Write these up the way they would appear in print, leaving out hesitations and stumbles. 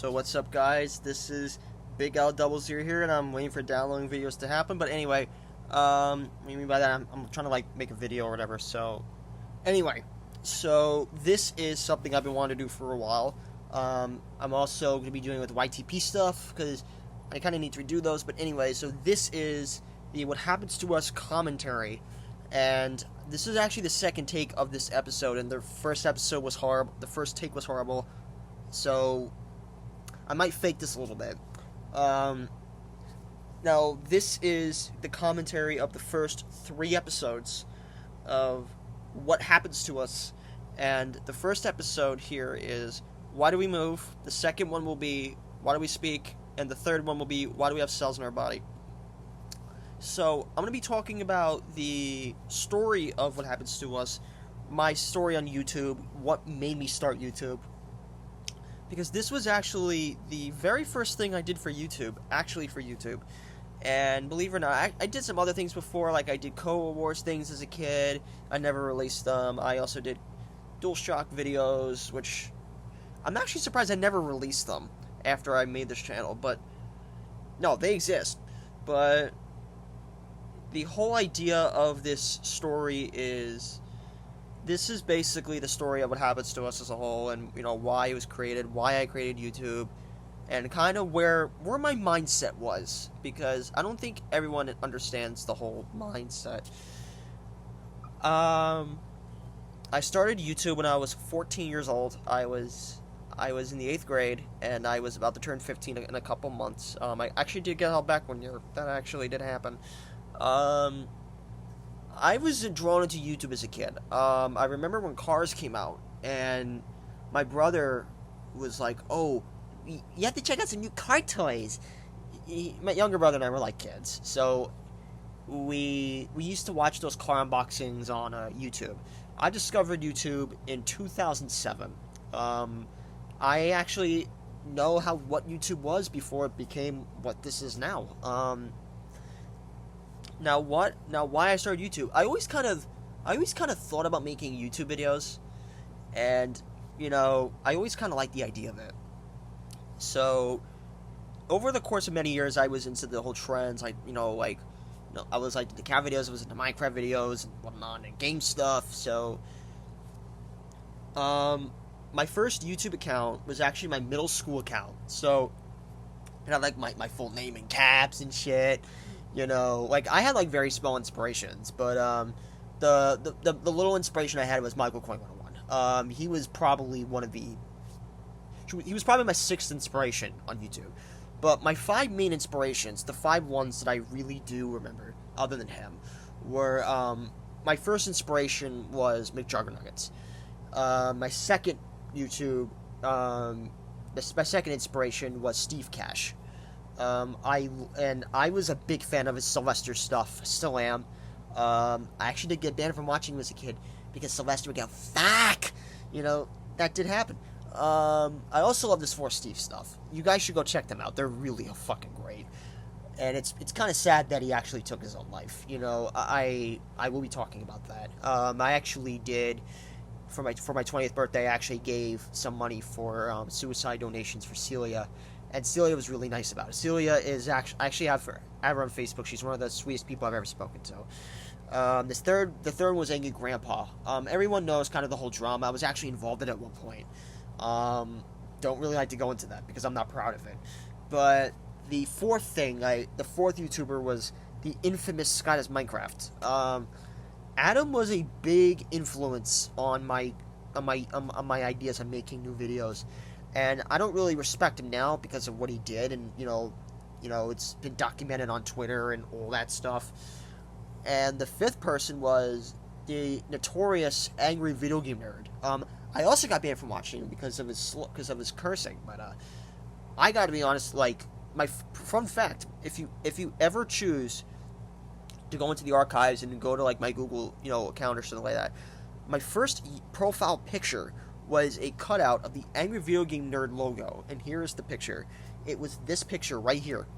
So what's up, guys? This is BigAl Double Zero here, and I'm waiting for downloading videos to happen. But anyway, what I mean by that, I'm trying to make a video or whatever. So anyway, this is something I've been wanting to do for a while. I'm also going to be doing with YTP stuff because I kind of need to redo those. But anyway, so this is the What Happens to Us commentary, and this is actually the second take of this episode. And the first episode was horrible. The first take was horrible. So I might fake this a little bit. Now, this is the commentary of the first 3 episodes of What Happens to Us. And the first episode here is, Why Do We Move? The second one will be, Why Do We Speak? And the third one will be, Why Do We Have Cells in Our Body? So, I'm going to be talking about the story of What Happens to Us, my story on YouTube, what made me start YouTube. Because this was actually the very first thing I did for YouTube, And believe it or not, I did some other things before, like I did Co-Wars things as a kid. I never released them. I also did DualShock videos, which I'm actually surprised I never released them after I made this channel. But, no, they exist. But the whole idea of this story is, this is basically the story of what happens to us as a whole, and why it was created, why I created YouTube, and kind of where my mindset was, because I don't think everyone understands the whole mindset. I started YouTube when I was 14 years old. I was in the 8th grade, and I was about to turn 15 in a couple months. I actually did get held back one year. That actually did happen. I was drawn into YouTube as a kid. I remember when Cars came out, and my brother was like, "Oh, you have to check out some new car toys." My younger brother and I were like kids, so we used to watch those car unboxings on YouTube. I discovered YouTube in 2007. I actually know what YouTube was before it became what this is now. Now why I started YouTube? I always kind of thought about making YouTube videos, and I always kind of liked the idea of it. So over the course of many years, I was into the whole trends, I was like the cat videos, I was into Minecraft videos and whatnot, and game stuff. So my first YouTube account was actually my middle school account. So I had my full name in caps and shit. I had very small inspirations, but the little inspiration I had was Michael Coin 101. He was probably my 6th inspiration on YouTube. But my 5 main inspirations, the 5 ones that I really do remember, other than him, were my first inspiration was McJuggernuggets. My second my second inspiration was Steve Cash. I was a big fan of his Sylvester stuff. Still am. I actually did get banned from watching him as a kid because Sylvester would go, "Fuck!" That did happen. I also love this For Steve stuff. You guys should go check them out. They're really fucking great. And it's kind of sad that he actually took his own life. I will be talking about that. I actually did, for my 20th birthday, I actually gave some money for suicide donations for Celia. And Celia was really nice about it. Celia is I actually have her on Facebook. She's one of the sweetest people I've ever spoken to. The third was Angry Grandpa. Everyone knows kind of the whole drama. I was actually involved in it at one point. Don't really like to go into that because I'm not proud of it. But the fourth YouTuber was the infamous Sky Does Minecraft. Adam was a big influence on my ideas on making new videos. And I don't really respect him now because of what he did, and it's been documented on Twitter and all that stuff. And the 5th person was the notorious Angry Video Game Nerd. I also got banned from watching him because of his cursing. But I got to be honest, my fun fact: if you ever choose to go into the archives and go to my Google account or something like that, my first profile picture was a cutout of the Angry Video Game Nerd logo, and here's the picture. It was this picture right here.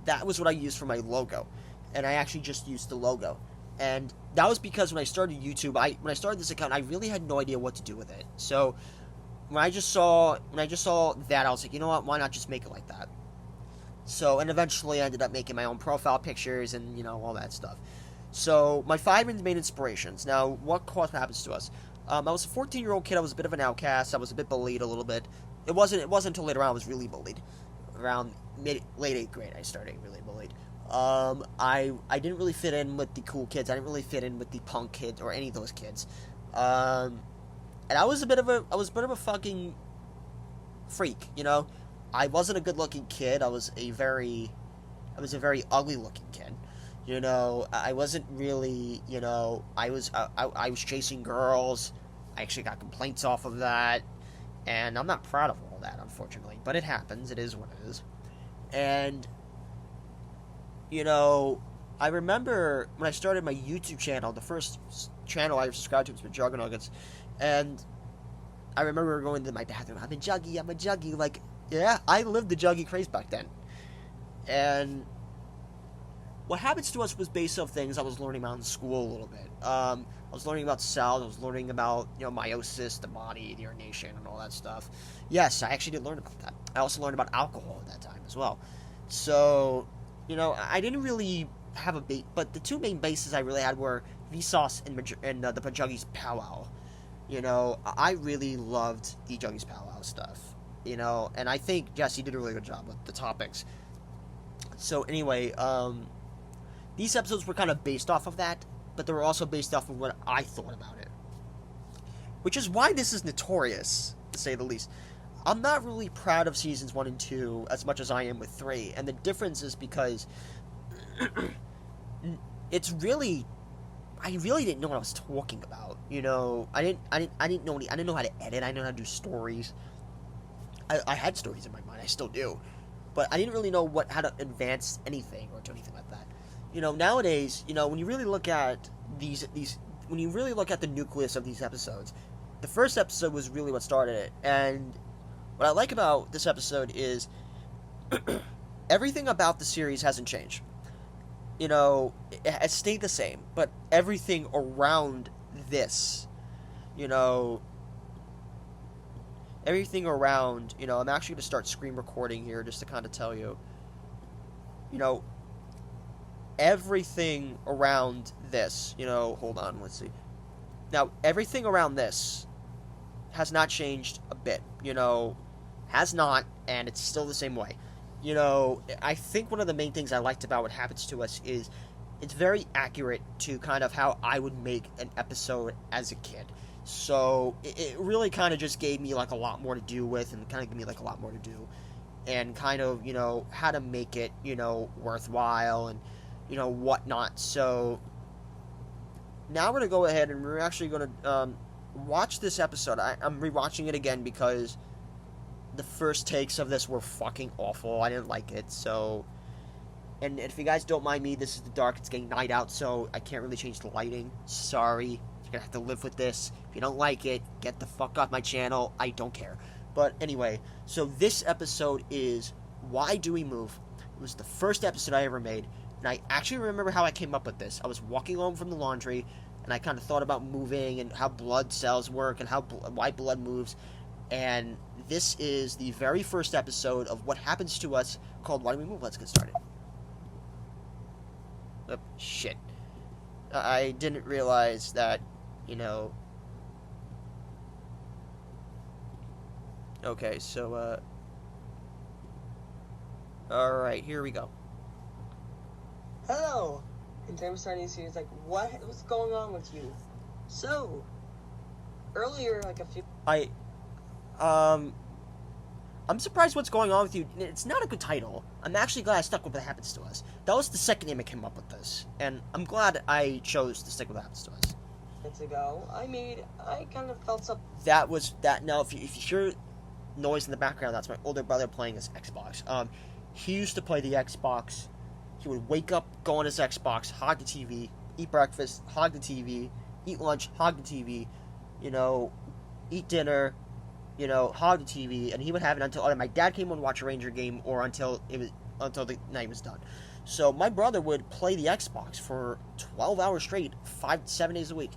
That was what I used for my logo, and I actually just used the logo. And that was because when I started YouTube, when I started this account, I really had no idea what to do with it. So when I just saw that, I was like, you know what? Why not just make it like that? So, and eventually I ended up making my own profile pictures and, all that stuff. So, my 5 main inspirations. Now, what caused what happens to us? I was a 14-year-old kid. I was a bit of an outcast. I was a bit bullied a little bit. It wasn't until later on I was really bullied. Around late 8th grade, I started really bullied. I didn't really fit in with the cool kids. I didn't really fit in with the punk kids or any of those kids. And I was a bit of a fucking freak, I wasn't a good-looking kid. I was a very ugly-looking kid. I wasn't really, I was chasing girls. I actually got complaints off of that, and I'm not proud of all that, unfortunately. But it happens. It is what it is. And, I remember when I started my YouTube channel, the first channel I subscribed to was Jugger Nuggets, and I remember going to my bathroom. I'm a juggy. Like, yeah, I lived the juggy craze back then. And what happens to us was based off things I was learning about in school a little bit. I was learning about cells. I was learning about, meiosis, the body, the urination, and all that stuff. Yes, I actually did learn about that. I also learned about alcohol at that time as well. So, I didn't really have a bait, but the two main bases I really had were Vsauce and the Pajuggies Powwow. I really loved the Juggies Powwow stuff. And I think Jesse did a really good job with the topics. So anyway, these episodes were kind of based off of that, but they were also based off of what I thought about it. Which is why this is notorious, to say the least. I'm not really proud of seasons 1 and 2 as much as I am with 3, and the difference is because it's really, I really didn't know what I was talking about. I didn't know how to edit. I didn't know how to do stories. I had stories in my mind. I still do, but I didn't really know how to advance anything or do anything like that. Nowadays, when you really look at when you really look at the nucleus of these episodes, the first episode was really what started it. And what I like about this episode is everything about the series hasn't changed. It has stayed the same, but everything around this, everything around, I'm actually going to start screen recording here just to kind of tell you, everything around this, hold on, let's see. Now, everything around this has not changed a bit, has not, and it's still the same way. I think one of the main things I liked about what happens to us is it's very accurate to kind of how I would make an episode as a kid. So it really kind of just gave me like a lot more to do with, and kind of gave me like a lot more to do, and kind of how to make it worthwhile and whatnot. So now we're gonna go ahead and we're actually gonna watch this episode. I'm rewatching it again because the first takes of this were fucking awful. I didn't like it. So, and if you guys don't mind me, this is the dark. It's getting night out, so I can't really change the lighting. Sorry. You're gonna have to live with this. If you don't like it, get the fuck off my channel. I don't care. But anyway, so this episode is Why Do We Move? It was the first episode I ever made, and I actually remember how I came up with this. I was walking home from the laundry, and I kind of thought about moving and how blood cells work and why blood moves. And this is the very first episode of what happens to us called Why Do We Move? Let's get started. Oh, shit. I didn't realize that, Okay, so, alright, here we go. Hello! In terms of starting a series, what's going on with you? So, earlier, I'm surprised what's going on with you. It's not a good title. I'm actually glad I stuck with What Happens to Us. That was the second name I came up with this, and I'm glad I chose to stick with What Happens to Us. Minutes ago, I kind of felt something. Now, if you hear noise in the background, that's my older brother playing his Xbox. He used to play the Xbox. He would wake up, go on his Xbox, hog the TV, eat breakfast, hog the TV, eat lunch, hog the TV, eat dinner, hog the TV, and he would have it until either my dad came on to watch a Ranger game or until the night was done. So my brother would play the Xbox for 12 hours straight, 5 to 7 days a week.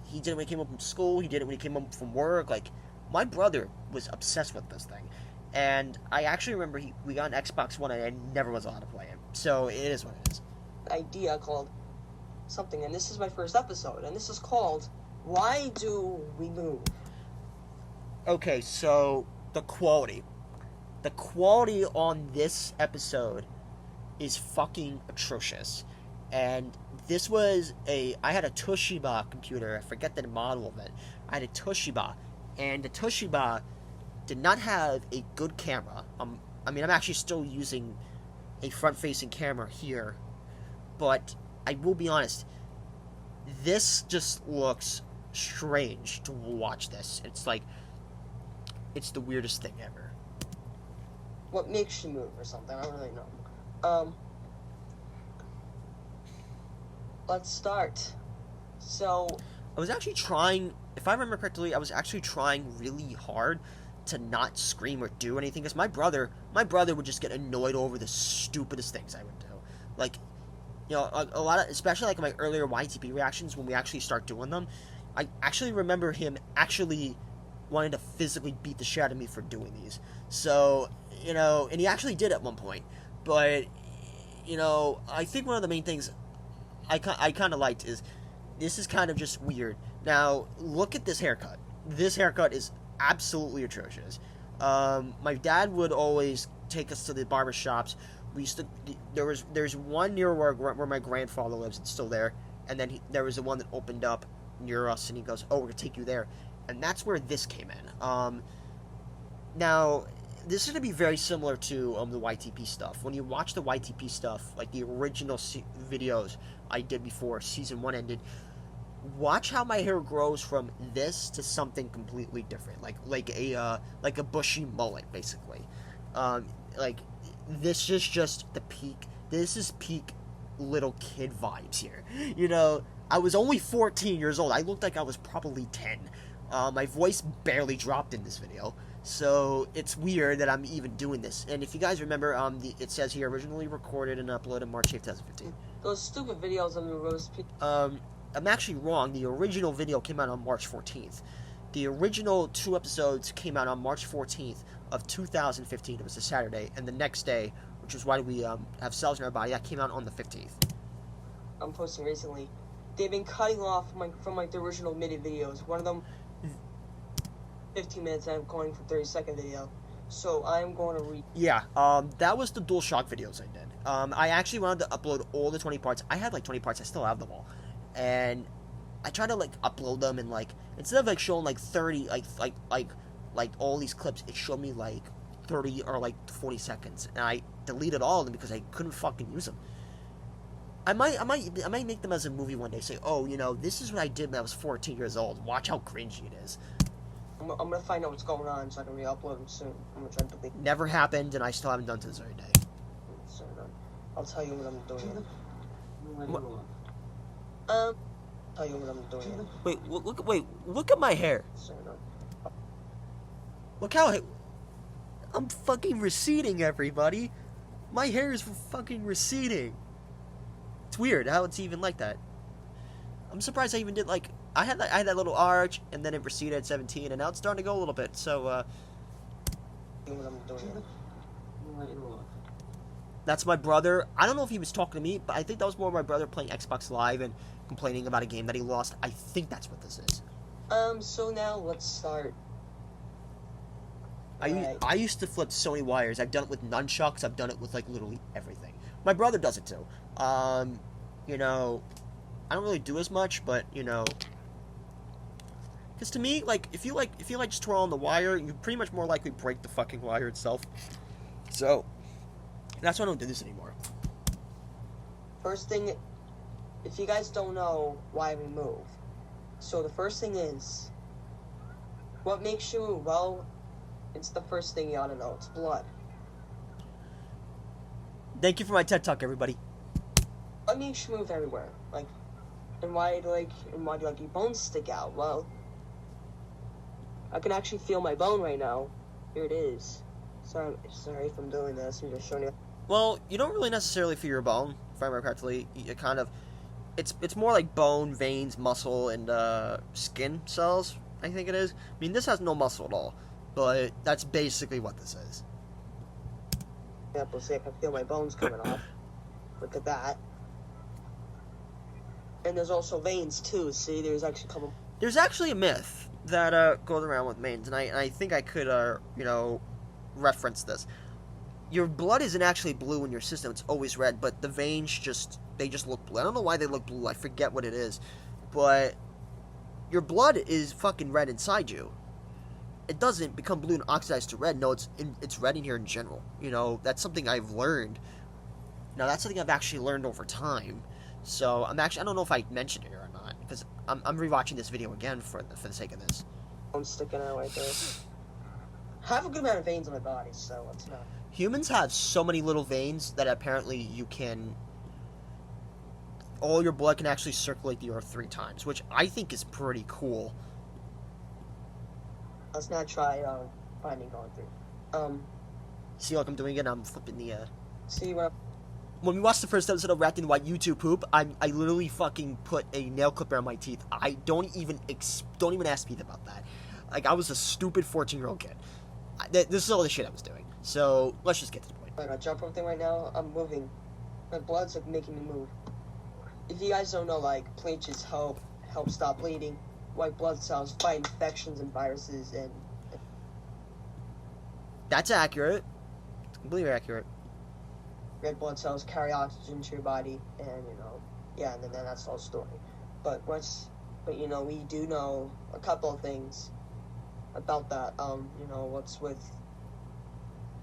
He did it when he came home from school. He did it when he came home from work. my brother was obsessed with this thing. And I actually remember we got an Xbox One and I never was allowed to play it. So it is what it is. Idea called something, and this is my first episode, and this is called Why Do We Move? Okay, so the quality. The quality on this episode is fucking atrocious. And this was I had a Toshiba computer, I forget the model of it. I had a Toshiba, and the Toshiba did not have a good camera. I mean, I'm actually still using a front-facing camera here, but I will be honest, this just looks strange to watch this. It's like, it's the weirdest thing ever. What makes you move or something? I don't really know. Let's start. So, I was actually trying, if I remember correctly, I was actually trying really hard to not scream or do anything, because my brother would just get annoyed over the stupidest things I would do. Like, you know, a lot of, especially like my earlier YTP reactions, when we actually start doing them, I actually remember him actually wanting to physically beat the shit out of me for doing these. So, you know, and he actually did at one point. But, you know, I think one of the main things I kind of liked is, this is kind of just weird. Now, look at this haircut. This haircut is absolutely atrocious. My dad would always take us to the barber shops. We used to, there's one near where my grandfather lives. It's still there. And then there was the one that opened up near us, and he goes, "Oh, we're gonna take you there." And that's where this came in. Now, this is going to be very similar to the YTP stuff. When you watch the YTP stuff, like the original videos I did before Season 1 ended, watch how my hair grows from this to something completely different. Like a bushy mullet, basically. Like, this is just the peak. This is peak little kid vibes here. You know, I was only 14 years old. I looked like I was probably 10. My voice barely dropped in this video, so it's weird that I'm even doing this. And if you guys remember, it says here, originally recorded and uploaded March 8th, 2015. Those stupid videos of the roast people. I'm actually wrong. The original video came out on March 14th. The original 2 episodes came out on March 14th of 2015. It was a Saturday, and the next day, which is why we have cells in our body, that came out on the 15th. I'm posting recently. They've been cutting off from the original MIDI videos. One of them 15 minutes, and I'm going for 30-second video. So I'm going to Yeah, that was the DualShock videos I did. I actually wanted to upload all the 20 parts. I had like 20 parts, I still have them all. And I tried to like upload them, and like, instead of like showing like 30, like all these clips, it showed me like 30 or like 40 seconds. And I deleted all of them because I couldn't fucking use them. I might make them as a movie one day. Say, oh, you know, this is what I did when I was 14 years old. Watch how cringy it is. I'm gonna find out what's going on so I can re-upload them soon. I'm gonna try to delete. Never happened, and I still haven't done to this very day. So, I'll tell you what I'm doing. What? Tell you what I'm doing. Wait, look at my hair. So, Look how I'm fucking receding, everybody. My hair is fucking receding. It's weird how it's even like that. I'm surprised I even did, like, I had that little arch, and then it receded at 17, and now it's starting to go a little bit, so, that's my brother. I don't know if he was talking to me, but I think that was more my brother playing Xbox Live and complaining about a game that he lost. I think that's what this is. So now let's start. I used to flip so many wires. I've done it with nunchucks. I've done it with, like, literally everything. My brother does it, too. You know, I don't really do as much, but, you know, because to me, like, if you just twirl on the wire, you pretty much more likely break the fucking wire itself. So, that's why I don't do this anymore. First thing, if you guys don't know why we move, so the first thing is, what makes you, well, it's the first thing you ought to know. It's blood. Thank you for my TED Talk, everybody. What makes you move everywhere? Like, and why do your bones stick out? Well, I can actually feel my bone right now. Here it is. Sorry if I'm doing this. I'm just showing you. Well, you don't really necessarily feel your bone, if I remember correctly. You kind of, it's more like bone, veins, muscle, and skin cells. I think it is. I mean, this has no muscle at all, but that's basically what this is. Example, see, I can feel my bones coming off. Look at that. And there's also veins too. See, there's actually a couple. There's actually a myth that goes around with veins, and I think I could reference this. Your blood isn't actually blue in your system; it's always red. But the veins just look blue. I don't know why they look blue. I forget what it is, but your blood is fucking red inside you. It doesn't become blue and oxidize to red. No, it's red in here in general. You know, that's something I've learned. Now, that's something I've actually learned over time. So, I don't know if I mentioned it or not, because I'm rewatching this video again for the sake of this. I'm sticking out right there. I have a good amount of veins on my body, so it's not. Humans have so many little veins that apparently all your blood can actually circulate the earth 3 times, which I think is pretty cool. Let's not try finding going through. See, like I'm doing it, I'm flipping the, See what? When we watched the first episode of Wrapped in White YouTube Poop, I literally fucking put a nail clipper on my teeth. I don't even ask me about that. Like, I was a stupid 14-year-old kid. This is all the shit I was doing. So, let's just get to the point. I jump everything right now. I'm moving. My blood's like making me move. If you guys don't know, like, leeches help stop bleeding. White blood cells fight infections and viruses, and that's accurate. It's completely accurate. Red blood cells carry oxygen to your body, and and then that's the whole story. But we do know a couple of things about that. What's with,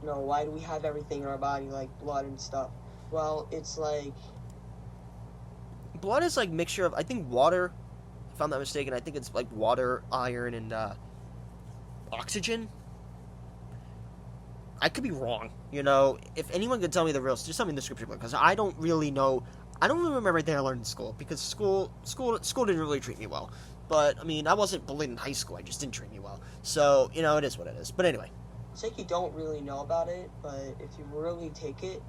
why do we have everything in our body, like blood and stuff? Well, it's like blood is like mixture of, I think, water. If I'm not mistaken, I think it's like water, iron, and oxygen. I could be wrong. If anyone could tell me the real, just tell me in the description below, because I don't really know. I don't really remember everything I learned in school, because school didn't really treat me well. But I mean, I wasn't bullied in high school. I just didn't treat me well. So it is what it is. But anyway, it's like you don't really know about it, but if you really take it,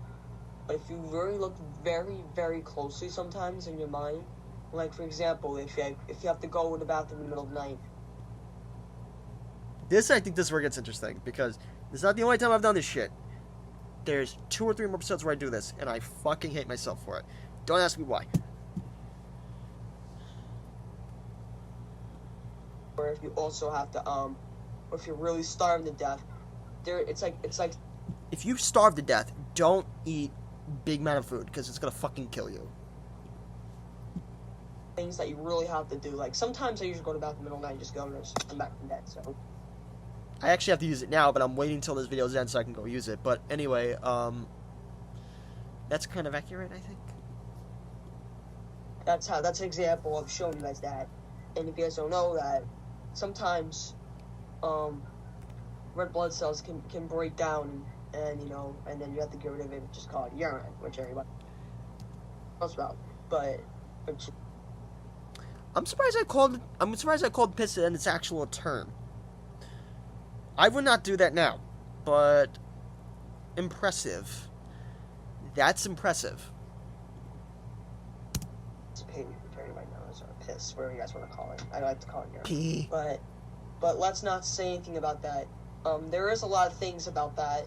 but if you really look very, very closely, sometimes in your mind, like for example, if you have to go to the bathroom in the middle of the night. I think this is where it gets interesting, because this is not the only time I've done this shit. There's 2 or 3 more episodes where I do this, and I fucking hate myself for it. Don't ask me why. Or if you also have to, or if you're really starving to death, it's like. If you starve to death, don't eat big amount of food, because it's gonna fucking kill you. Things that you really have to do. Like sometimes I usually go to the bathroom in the middle of the night and just go and just come back from bed. So. I actually have to use it now, but I'm waiting until this video's end so I can go use it. But anyway, that's kind of accurate, I think. That's an example of showing you guys that. And if you guys don't know that, sometimes, red blood cells can break down, and then you have to get rid of it, just call it urine, which everybody knows about. But I'm surprised I called piss and its actual term. I would not do that now, but impressive. That's impressive. It's pee right now, or piss, whatever you guys want to call it. I like to call it urine. Pee. But let's not say anything about that. There is a lot of things about that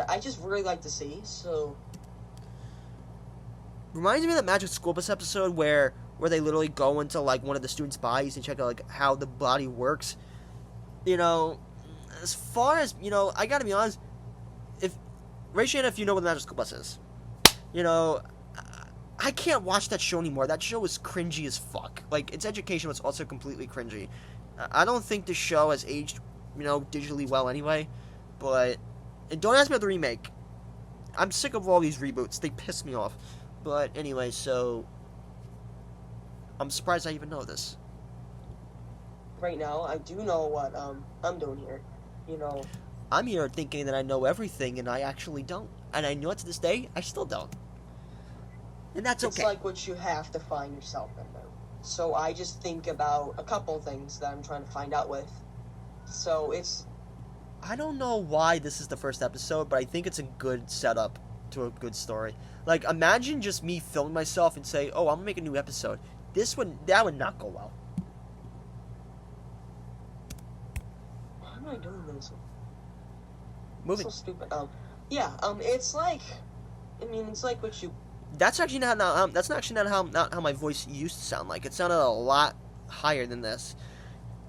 I just really like to see. So reminds me of that Magic School Bus episode where they literally go into like one of the students' bodies and check out like how the body works. As far as, I gotta be honest, raise your hand if you know what the Magic School Bus is. I can't watch that show anymore. That show is cringy as fuck. Like, it's education, but it's also completely cringy. I don't think the show has aged, digitally well anyway. But, and don't ask me about the remake. I'm sick of all these reboots. They piss me off. But anyway, so I'm surprised I even know this. Right now, I do know what I'm doing here. I'm here thinking that I know everything, and I actually don't. And I know it to this day, I still don't. And that's okay. It's like what you have to find yourself in there. So I just think about a couple things that I'm trying to find out with. So it's... I don't know why this is the first episode, but I think it's a good setup to a good story. Like, imagine just me filming myself and say, oh, I'm gonna make a new episode. That would not go well. so Moving. so stupid. Yeah. It's like, I mean, it's like what you. That's actually not how my voice used to sound like. It sounded a lot higher than this,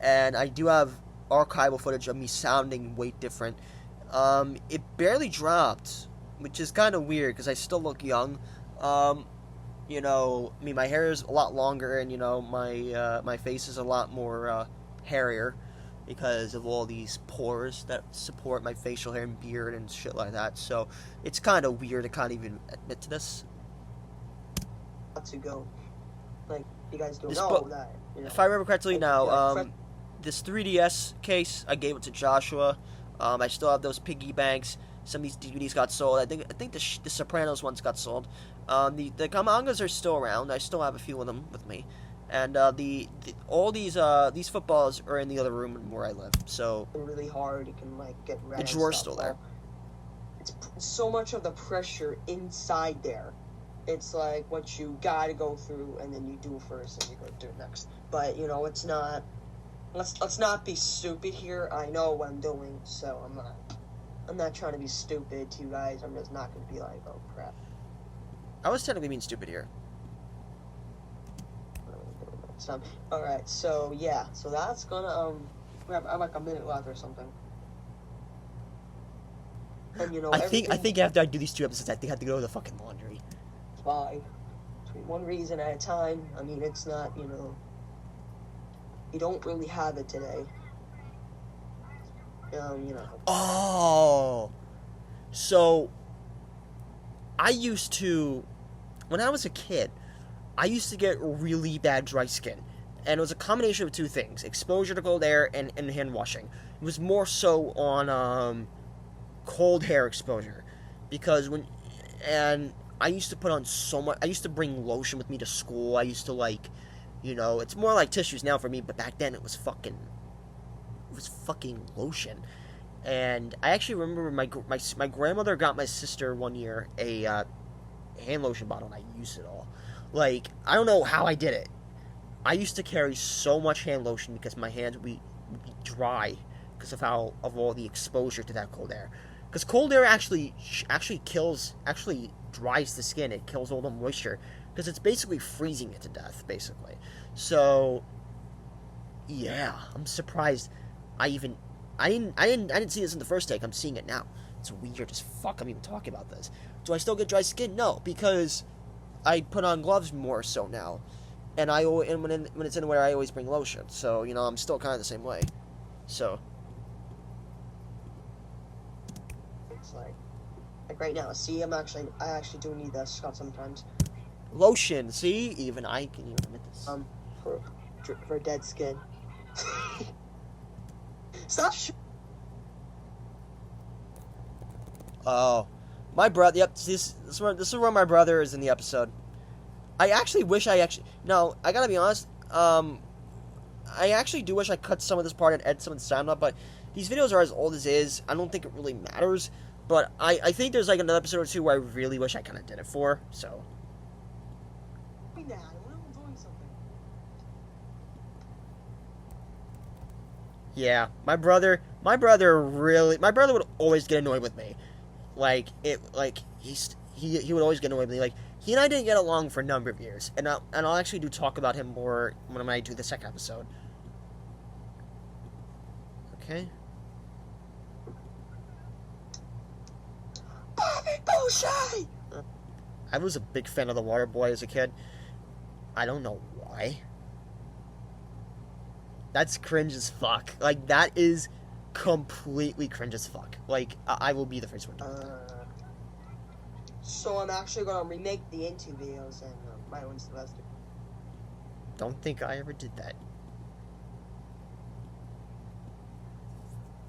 and I do have archival footage of me sounding way different. It barely dropped, which is kind of weird because I still look young. You know, I mean, my hair is a lot longer, and you know, my face is a lot more hairier because of all these pores that support my facial hair and beard and shit like that. So it's kind of weird to kind of even admit to this. To go, like you guys don't This know book- that. You know, If I remember correctly like, now, yeah, this 3DS case, I gave it to Joshua. I still have those piggy banks. Some of these DVDs got sold. I think the Sopranos ones got sold. The mangas are still around. I still have a few of them with me, and all these footballs are in the other room where I live. So really hard. You can like get red. the and drawer's stuff, still there. It's so much of the pressure inside there. It's like what you gotta go through, and then you do first, and you go do it next. But you know, it's not. Let's not be stupid here. I know what I'm doing, so I'm not trying to be stupid to you guys. I'm just not gonna be like, oh crap. I was technically being stupid here. All right, so yeah, so that's gonna we have like a minute left or something. And you know, I think after I do these 2 episodes, I think I have to go to the fucking laundry. By one reason at a time. I mean, it's not, you know, you don't really have it today. You know. Oh, so I used to, when I was a kid, I used to get really bad dry skin, and it was a combination of 2 things: exposure to cold air and hand washing. It was more so on cold hair exposure, because I used to put on so much. I used to bring lotion with me to school. I used to like, you know, it's more like tissues now for me, but back then it was fucking lotion. And I actually remember my grandmother got my sister one year a hand lotion bottle, and I used it all. Like, I don't know how I did it. I used to carry so much hand lotion because my hands would be dry because of all the exposure to that cold air. Because cold air actually dries the skin. It kills all the moisture because it's basically freezing it to death, basically. So, yeah, I'm surprised. I didn't see this in the first take. I'm seeing it now. It's weird as fuck. I'm even talking about this. Do I still get dry skin? No, because I put on gloves more so now, and when it's in where I always bring lotion. So you know, I'm still kind of the same way. So. Like right now, see, I actually do need that Scott sometimes. Lotion, see, even I can even admit this. For dead skin. Stop. Oh, my brother. Yep, this is where my brother is in the episode. I gotta be honest. I actually do wish I cut some of this part and edit some of the sound up, but these videos are as old as is. I don't think it really matters. But I think there's like another episode or 2 where I really wish I kind of did it for, so. Yeah, my brother would always get annoyed with me. He would always get annoyed with me. Like, he and I didn't get along for a number of years, and I'll actually talk about him more when I do the second episode. Okay. I was a big fan of the Water Boy as a kid. I don't know why. That's cringe as fuck. Like, that is completely cringe as fuck. Like, I will be the first one to do that. So I'm actually gonna remake the Into videos and my own Sylvester. Don't think I ever did that.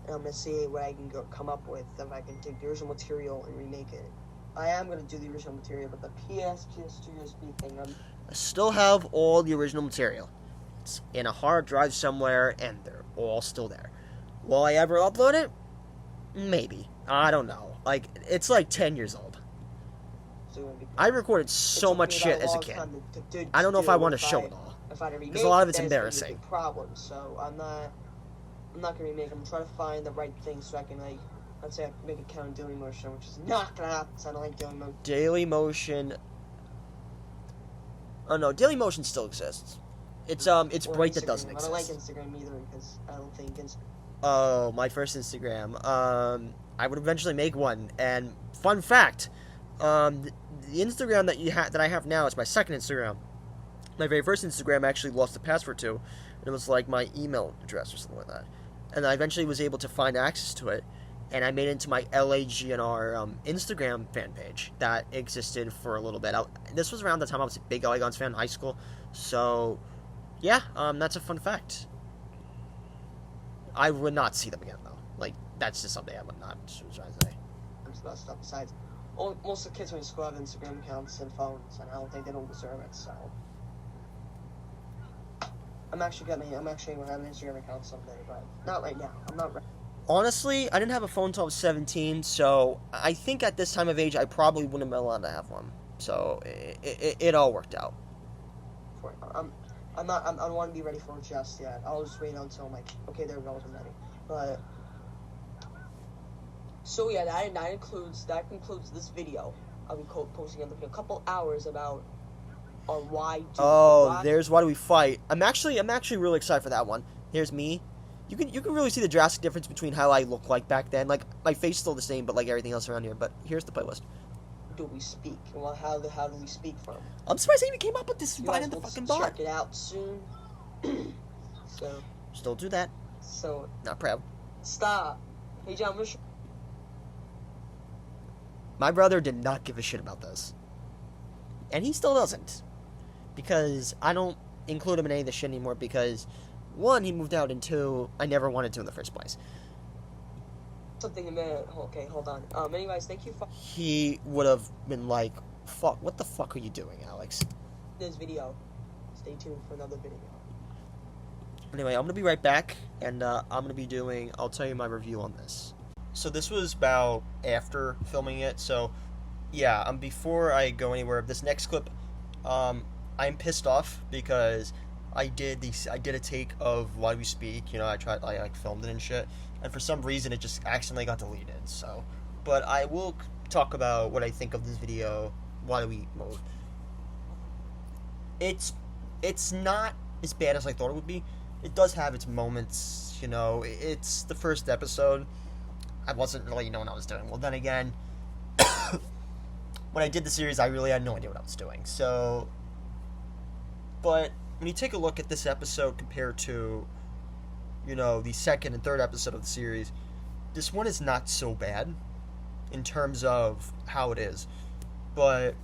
And I'm gonna see what I can come up with, if I can take the original material and remake it. I am gonna do the original material, but the PS2 USB thing, I still have all the original material. It's in a hard drive somewhere, and they're all still there. Will I ever upload it? Maybe. I don't know. Like, it's like 10 years old. I recorded so much shit as a kid. I don't know if I want to show it all. Because a lot of it's embarrassing. Problem, so I'm not. I'm not gonna remake. I'm trying to find the right thing so I can like, let's say I make a account of Dailymotion, which is not gonna happen. So I don't like Dailymotion. Dailymotion. Oh no, Dailymotion still exists. It's Bright that doesn't exist. I don't like Instagram either because I don't think Instagram. Oh, my first Instagram. I would eventually make one. And fun fact, the Instagram that I have now is my second Instagram. My very first Instagram I actually lost the password to, and it was like my email address or something like that. And I eventually was able to find access to it, and I made it into my LAGNR Instagram fan page that existed for a little bit. This was around the time I was a big LA Guns fan in high school, so yeah, that's a fun fact. I would not see them again though. Like that's just something I would not try to say. About stuff besides, most of the kids in school have Instagram accounts and phones, and I don't think they don't deserve it. So I'm actually gonna have an Instagram account someday, but not right now. I'm not ready. Honestly, I didn't have a phone until I was 17, so I think at this time of age I probably wouldn't have been allowed to have one. So it all worked out. I don't want to be ready for it just yet. I'll just wait until I'm like, okay, there we go, I'm ready. But so yeah, that concludes this video. I'll be posting in a couple hours about why. There's Why Do We Fight. I'm actually really excited for that one. Here's me. You can really see the drastic difference between how I look like back then. Like my face is still the same, but like everything else around here. But here's the playlist. Do we speak? Well, how do we speak from? I'm surprised they even came up with this right in the fucking bar. Check it out soon. So. Still do that. So. Not proud. Stop. Hey John, my brother did not give a shit about this, and he still doesn't, because I don't include him in any of this shit anymore. Because one, he moved out, and two, I never wanted to in the first place. Something a minute. Okay, hold on. Anyways, thank you for he would have been like, fuck, what the fuck are you doing, Alex? This video. Stay tuned for another video. Anyway, I'm gonna be right back, and I'm gonna be I'll tell you my review on this. So this was about after filming it, so yeah, before I go anywhere, this next clip, I'm pissed off because I did a take of Why Do We Speak, I filmed it and shit, and for some reason it just accidentally got deleted, so, but I will talk about what I think of this video, Why Do We Move. It's not as bad as I thought it would be. It does have its moments, it's the first episode. I wasn't really knowing what I was doing. Well, then again, when I did the series, I really had no idea what I was doing, so, but when you take a look at this episode compared to, the second and third episode of the series, this one is not so bad in terms of how it is. But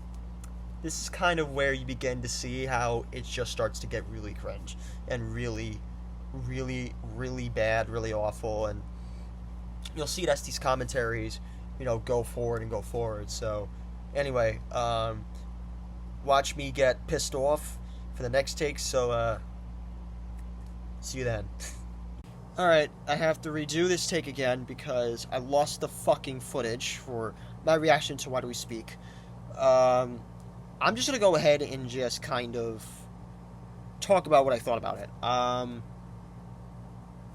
this is kind of where you begin to see how it just starts to get really cringe and really, really, really bad, really awful. And you'll see it as these commentaries, go forward. So, anyway, watch me get pissed off for the next take, so see you then. Alright, I have to redo this take again because I lost the fucking footage for my reaction to Why Do We Speak. I'm just gonna go ahead and just kind of talk about what I thought about it.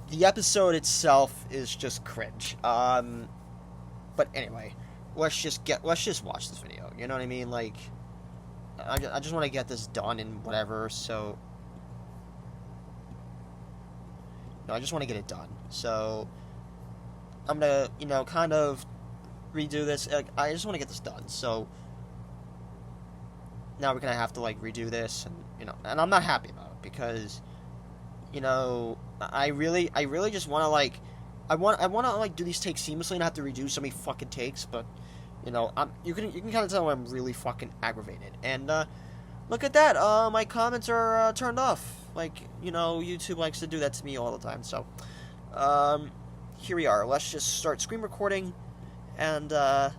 The episode itself is just cringe. But anyway, let's just watch this video, you know what I mean? Like, I just want to get this done and whatever, so I just want to get it done. So I'm gonna, kind of redo this. I just want to get this done. So now we're gonna have to redo this, and and I'm not happy about it because I really just want to I want to do these takes seamlessly and not have to redo so many fucking takes, but you can kind of tell I'm really fucking aggravated. And look at that, my comments are turned off. YouTube likes to do that to me all the time. So here we are. Let's just start screen recording. And all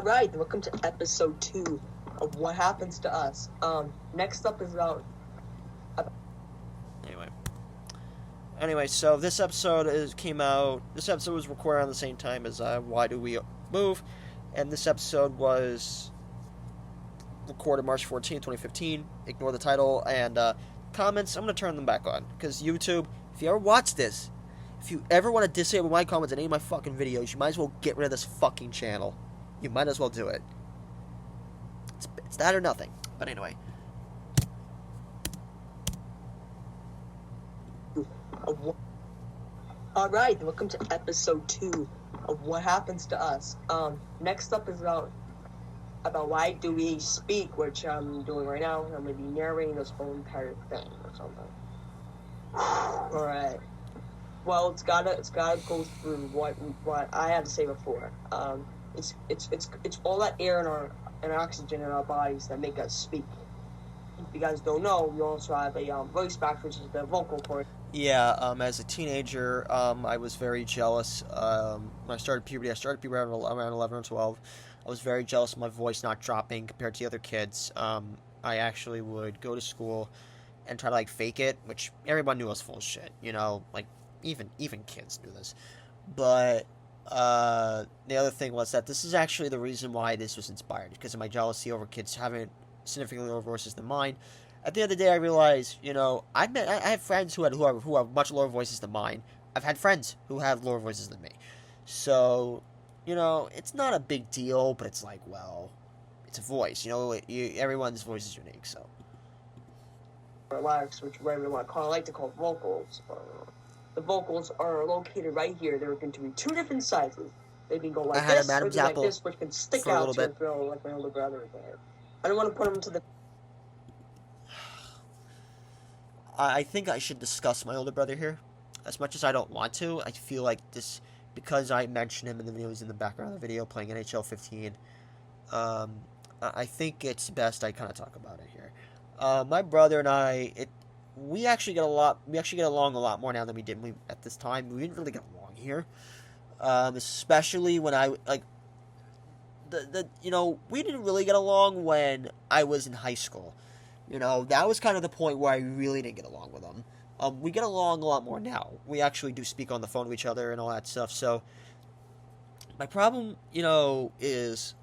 right, welcome to episode 2 of What Happens to Us. Next up is about. Anyway, so this episode came out. This episode was recorded around the same time as Why Do We Move, and this episode was recorded March 14th, 2015. Ignore the title and comments. I'm gonna turn them back on because YouTube. If you ever watch this, If you ever want to disable my comments in any of my fucking videos, you might as well get rid of this fucking channel. You might as well do it. It's that or nothing. But anyway. Alright, welcome to episode 2 of What Happens to Us. Next up is about why do we speak, which I'm doing right now. I'm going to be narrating this whole entire thing or something. Alright. Well, it's gotta go through what I had to say before. It's all that air and oxygen in our bodies that make us speak. If you guys don't know, we also have a voice box, which is the vocal cord. Yeah, as a teenager, I was very jealous. When I started puberty around 11 or 12. I was very jealous of my voice not dropping compared to the other kids. I actually would go to school and try to, like, fake it, which everyone knew was full of shit, you know, like, even kids knew this. But, the other thing was that this is actually the reason why this was inspired, because of my jealousy over kids having significantly lower voices than mine. At the end of the day, I realized, you know, I have friends who have much lower voices than mine. I've had friends who have lower voices than me. So, you know, it's not a big deal, but it's like, well, it's a voice. You know, everyone's voice is unique, so. Relax, which whatever you want to call. I like to call vocals. The vocals are located right here. They're going to be 2 different sizes. They can go like this, or like this, which can stick out to your throat like my older brother did. I don't want to put them to the... I think I should discuss my older brother here. As much as I don't want to, I feel like this, because I mentioned him in the video, he's in the background of the video playing NHL 15. I think it's best I kind of talk about it here. My brother and I, we actually get along a lot more now than we did at this time. We didn't really get along here, especially when you know, we didn't really get along when I was in high school. You know, that was kind of the point where I really didn't get along with him. We get along a lot more now. We actually do speak on the phone to each other and all that stuff. So, my problem, you know, is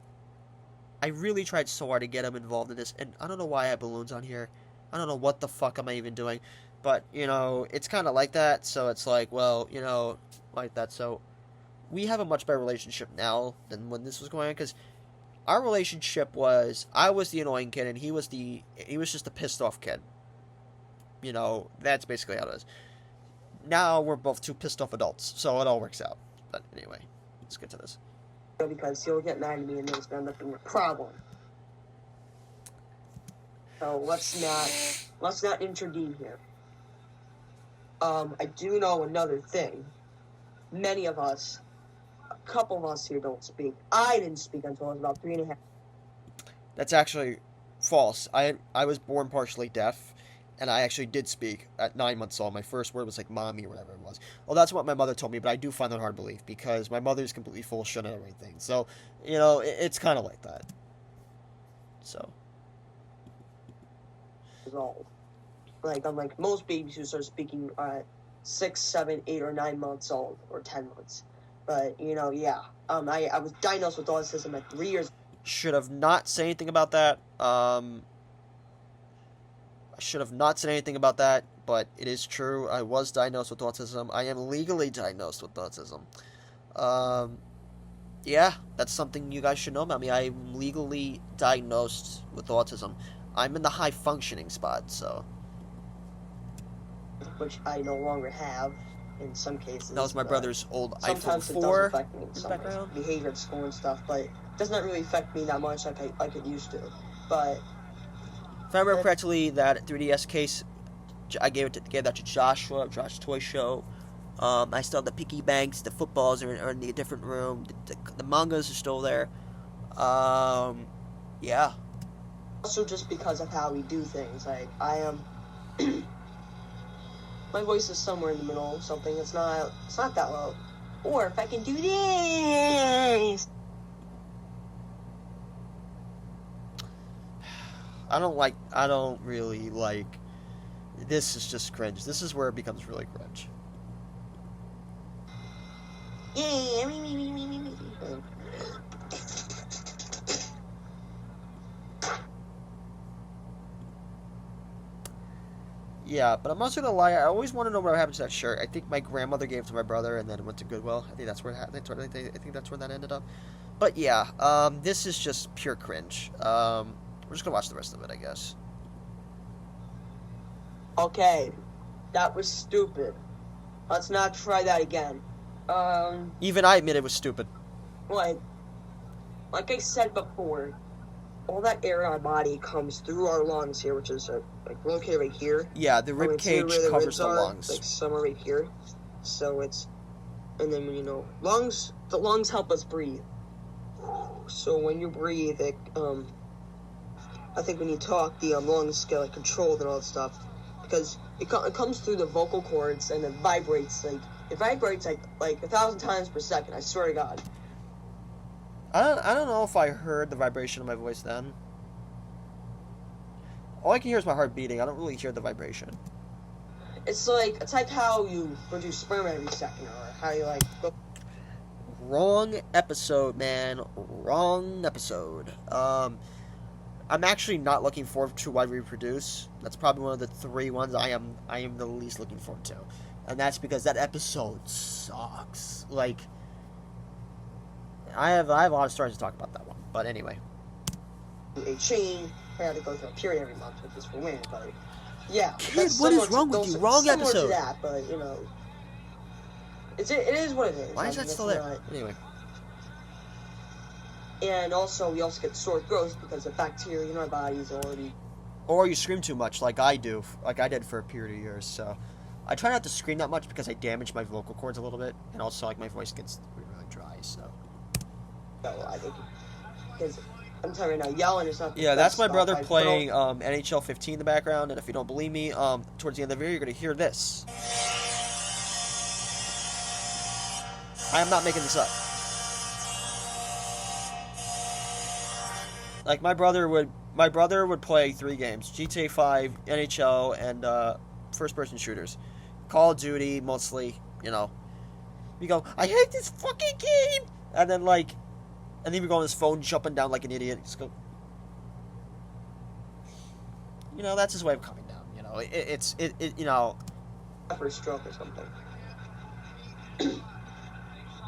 I really tried so hard to get him involved in this, and I don't know why I have balloons on here. I don't know what the fuck am I even doing. But, you know, it's kind of like that, so it's like, well, you know, like that. So, we have a much better relationship now than when this was going on, because our relationship was, I was the annoying kid, and he was just a pissed off kid. You know, that's basically how it is. Now, we're both 2 pissed off adults, so it all works out. But anyway, let's get to this. Because he'll get mad at me and it's going to end up being a problem. So let's not intervene here. I do know another thing. Many of us, a couple of us here don't speak. I didn't speak until I was about 3.5. That's actually false. I was born partially deaf, and I actually did speak at 9 months old. My first word was like mommy or whatever it was. Well, that's what my mother told me, but I do find that hard to believe because my mother's completely full of shit and everything. So, you know, it's kind of like that. So. Like, unlike most babies who start speaking at 6, 7, 8, or 9 months old, or 10 months. But, you know, yeah. I was diagnosed with autism at 3 years. Should have not said anything about that. I should have not said anything about that, but it is true. I was diagnosed with autism. I am legally diagnosed with autism. Yeah, that's something you guys should know about me. I am legally diagnosed with autism. I'm in the high functioning spot, so. Which I no longer have in some cases. That was my brother's old iPhone 4. Sometimes it does affect me in some ways, behavior at school and stuff, but it does not really affect me that much like it used to. But if I remember correctly, that 3DS case, I gave that to Joshua, Josh's Toy Show. I still have the piggy banks, the footballs are in the different room, the mangas are still there. Yeah. Also just because of how we do things, like, I am... my voice is somewhere in the middle of something, it's not that loud. Or if I can do this... I don't really like... This is just cringe. This is where it becomes really cringe. Yeah. Yeah, but I'm also gonna lie. I always want to know what happened to that shirt. I think my grandmother gave it to my brother, and then it went to Goodwill. I think that's where I think that's where that ended up. But yeah, this is just pure cringe. We're just gonna watch the rest of it, I guess. Okay, that was stupid. Let's not try that again. Even I admit it was stupid. Like, like I said before, all that air in our body comes through our lungs here, which is like located right here. Yeah, the rib cage where the covers ribs the are, lungs. like somewhere right here. So it's, and then lungs. The lungs help us breathe. So when you breathe, I think when you talk, the lungs get like controlled and all that stuff, because it comes through the vocal cords and it vibrates like 1,000 times per second. I swear to God. I don't know if I heard the vibration of my voice then. All I can hear is my heart beating. I don't really hear the vibration. It's like how you produce sperm every second, or how you like go. Wrong episode, man. Wrong episode. I'm actually not looking forward to Why Reproduce. That's probably one of the 3 ones I am the least looking forward to. And that's because that episode sucks. Like, I have a lot of stories to talk about that one. But anyway. A chain, I had to go through a period every month, which is for women, but yeah. Kid, what is wrong with you? Wrong episode. Similar to that, but it is what it is. Why is that still there? Anyway. And also, we also get sore throats because the bacteria in our bodies already. Or you scream too much, like I do, like I did for a period of years. So, I try not to scream that much because I damage my vocal cords a little bit, and also like my voice gets really dry. So. Well, I think because I'm telling you right now, yelling is not. Yeah, that's my brother playing NHL 15 in the background, and if you don't believe me, towards the end of the video, you're gonna hear this. I am not making this up. Like my brother would play 3 games: GTA 5, NHL, and first-person shooters, Call of Duty mostly. You go, I hate this fucking game, and then he would go on his phone jumping down like an idiot. Just go, that's his way of coming down. It's for a stroke or something.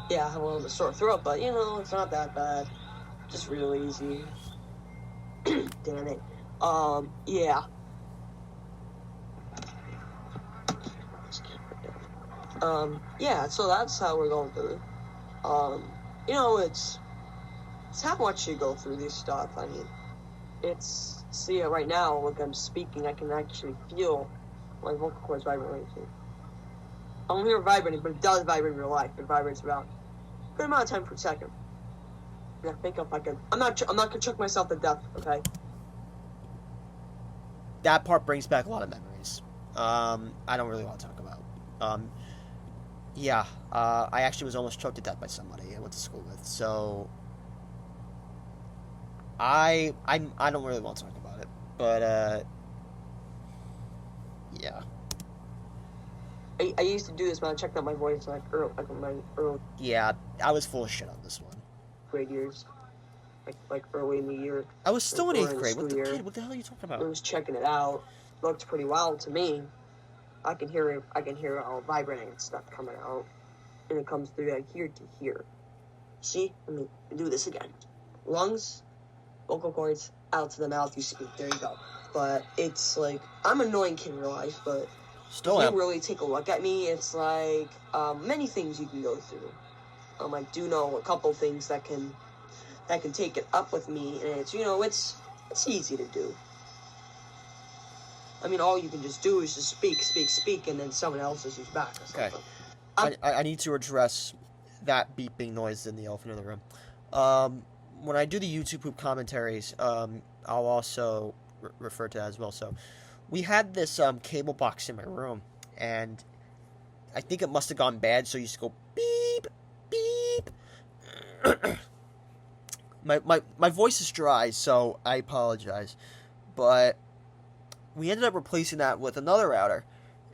Yeah, I have a little bit sore throat, but it's not that bad. Just real easy. Damn it. Yeah. Yeah, so that's how we're going through. It's how much you go through this stuff. I mean, see it right now, like I'm speaking, I can actually feel my vocal cords vibrating. I don't hear it vibrating, but it does vibrate in real life. It vibrates about a good amount of time per second. And I think if I can, I'm not gonna choke myself to death, okay? That part brings back a lot of memories. I don't really want to talk about. Yeah, I actually was almost choked to death by somebody I went to school with, so I don't really want to talk about it, but yeah. I used to do this when I checked out my voice my early. Yeah, I was full of shit on this one. Grade years, like early in the year. I was still in 8th grade. What the hell are you talking about? I was checking it out. Looked pretty wild to me. I can hear it. I can hear all vibrating and stuff coming out, and it comes through like here to here. See, let me do this again. Lungs, vocal cords, out to the mouth. You speak. There you go. But it's like I'm an annoying kid in real life, but still if you really take a look at me, it's like many things you can go through. I do know a couple things that can take it up with me, and it's easy to do. I mean, all you can just do is just speak, and then someone else is back or something. Okay. I need to address that beeping noise in the elephant in the room. When I do the YouTube poop commentaries, I'll also refer to that as well. So, we had this cable box in my room, and I think it must have gone bad, so you just go beep, beep. my voice is dry, so I apologize. But we ended up replacing that with another router.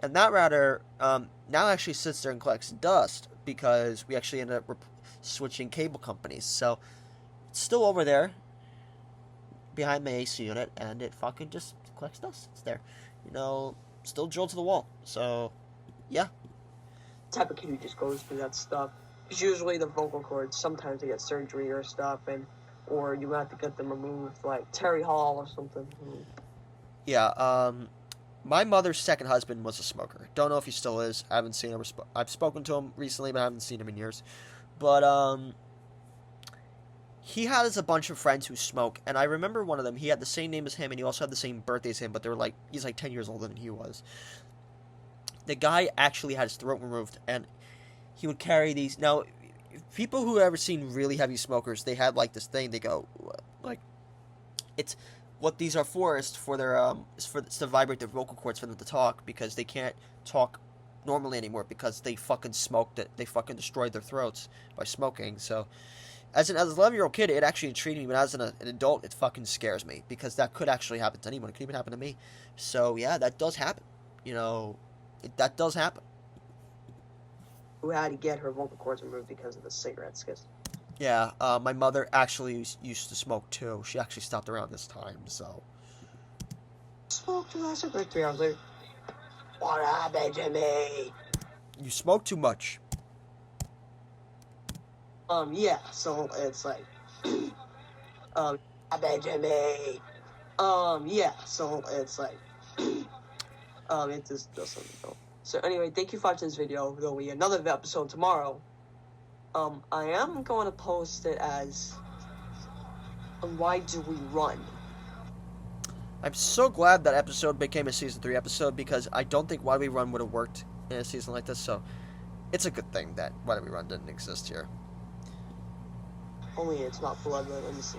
And that router now actually sits there and collects dust because we actually ended up switching cable companies. So it's still over there behind my AC unit, and it fucking just collects dust. It's there. still drilled to the wall. So, yeah. Type of kid who just goes through that stuff. It's usually the vocal cords. Sometimes they get surgery or stuff, or you have to get them removed, like Terry Hall or something. Yeah, my mother's second husband was a smoker. Don't know if he still is. I haven't seen him. I've spoken to him recently, but I haven't seen him in years. But, he has a bunch of friends who smoke, and I remember one of them, he had the same name as him, and he also had the same birthday as him, but he's like 10 years older than he was. The guy actually had his throat removed, and he would carry these. Now, people who have ever seen really heavy smokers, they have like this thing, they go, like, it's, what these are for is for their, it's to vibrate their vocal cords for them to talk, because they can't talk normally anymore, because they fucking smoked it, they fucking destroyed their throats by smoking, so... As an 11-year-old kid, it actually intrigued me, but as an adult, it fucking scares me, because that could actually happen to anyone. It could even happen to me. So, yeah, that does happen. You know, that does happen. Who had to get her vocal cords removed because of the cigarettes. Yeah, my mother actually used to smoke, too. She actually stopped around this time, so... Smoked till I said like 3 hours later. What happened to me? You smoke too much. Yeah, so it's like, happened to me. Yeah, so it's like, it just doesn't go. So anyway, thank you for watching this video. There'll be another episode tomorrow. I am going to post it as, why do we run? I'm so glad that episode became a Season 3 episode, because I don't think Why Do We Run would have worked in a season like this, so it's a good thing that Why Do We Run didn't exist here. Only it's not blood. Let me see.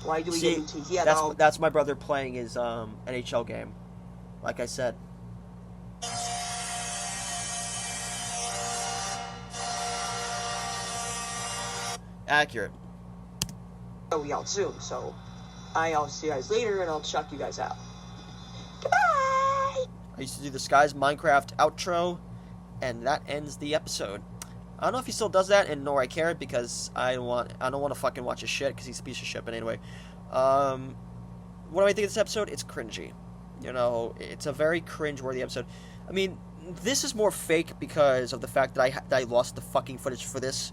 Why do we See, get into... Yeah, that's my brother playing his NHL game. Like I said. Accurate. I'll be out soon, so I'll see you guys later, and I'll check you guys out. Goodbye! I used to do this guy's Minecraft outro, and that ends the episode. I don't know if he still does that, and nor I care, because I don't want to fucking watch his shit, because he's a piece of shit. But anyway, what do I think of this episode? It's cringy. You know, it's a very cringe-worthy episode. I mean, this is more fake because of the fact that I lost the fucking footage for this.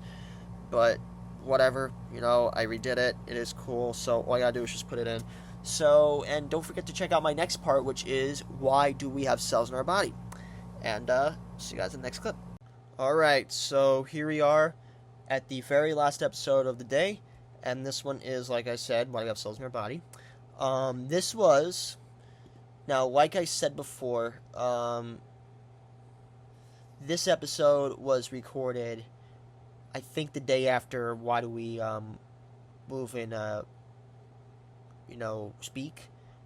But whatever, you know, I redid it. It is cool. So all I gotta do is just put it in. So, and don't forget to check out my next part, which is why do we have cells in our body? And see you guys in the next clip. Alright, so here we are at the very last episode of the day, and this one is, like I said, why do we have cells in our body. This was, now, like I said before, this episode was recorded, I think, the day after why do we, move in, you know, speak.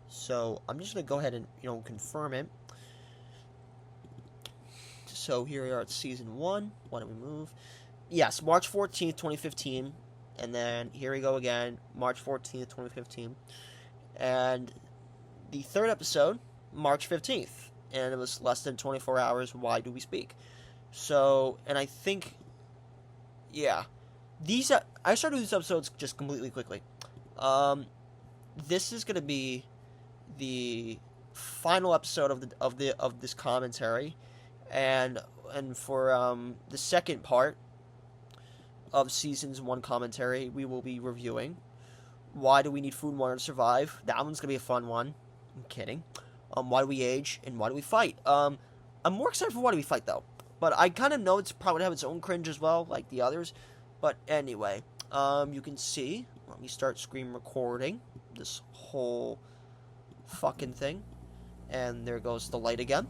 So, I'm just going to go ahead and, you know, confirm it. So here we are at Season 1. Why don't we move? Yes, March 14th, 2015. And then here we go again, March 14th, 2015. And the third episode, March 15th. And it was less than 24 hours, why do we speak? So, and I think, yeah. I started these episodes just completely quickly. This is going to be the final episode of this commentary. And for the second part of Season's 1 commentary, we will be reviewing why do we need food and water to survive. That one's gonna be a fun one. I'm kidding. Why do we age and why do we fight? I'm more excited for why do we fight though. But I kind of know it's probably have its own cringe as well, like the others. But anyway, you can see. Let me start screen recording this whole fucking thing, and there goes the light again.